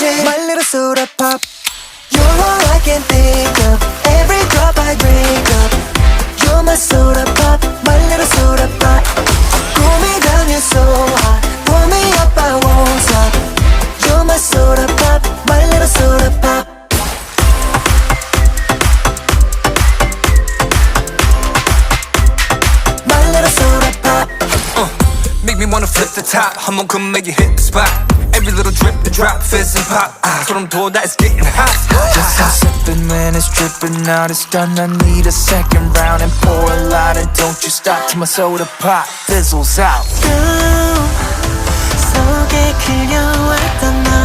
My little soda pop. You're all I can think of. Every drop I drink up. You're my soda pop, my little soda pop. Cool me down, you're so hot. Pull me up, I won't stop. You're my soda pop, my little soda pop. My little soda pop. Make me wanna flip the top. 한번 come make you hit the spot. Every little drip and drop, fizz and pop. 소름 돋아, it's getting hot. Just I'm sipping when it's dripping out. It's done, I need a second round. And pour a lot and don't you stop till my soda pop fizzles out. 꿈 속에 그려왔던 너